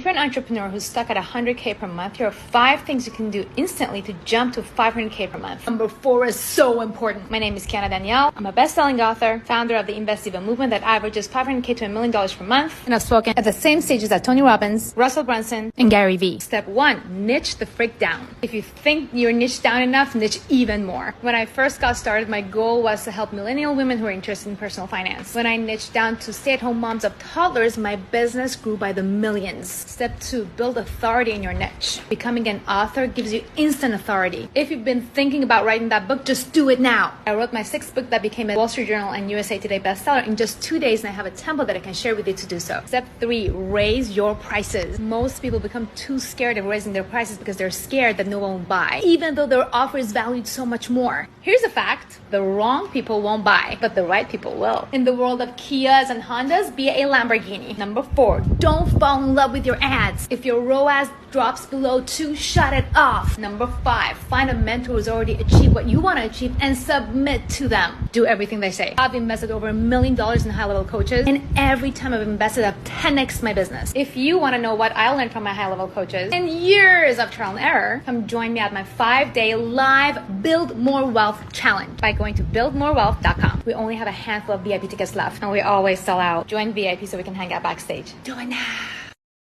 If you're an entrepreneur who's stuck at 100K per month, here are 5 things you can do instantly to jump to 500K per month. Number 4 is so important. My name is Kiana Danielle. I'm a best-selling author, founder of the Invest Diva movement that averages $500K to $1 million per month. And I've spoken at the same stages as Tony Robbins, Russell Brunson, and Gary Vee. Step 1, niche the frick down. If you think you're niched down enough, niche even more. When I first got started, my goal was to help millennial women who are interested in personal finance. When I niched down to stay-at-home moms of toddlers, my business grew by the millions. Step 2, build authority in your niche. Becoming an author gives you instant authority. If you've been thinking about writing that book, just do it now. I wrote my 6th book that became a Wall Street Journal and USA Today bestseller in just 2 days, and I have a template that I can share with you to do so. Step 3, raise your prices. Most people become too scared of raising their prices because they're scared that no one will buy, even though their offer is valued so much more. Here's a fact: the wrong people won't buy, but the right people will. In the world of Kias and Hondas, be a Lamborghini. Number 4, don't fall in love with your ads. If your ROAS drops below 2, shut it off. Number 5, find a mentor who's already achieved what you want to achieve and submit to them. Do everything they say. I've invested over $1 million in high-level coaches, and every time I've invested, I've 10x my business. If you want to know what I learned from my high-level coaches and years of trial and error, come join me at my 5-day live Build More Wealth challenge by going to buildmorewealth.com. We only have a handful of VIP tickets left, and we always sell out. Join VIP so we can hang out backstage. Do it now.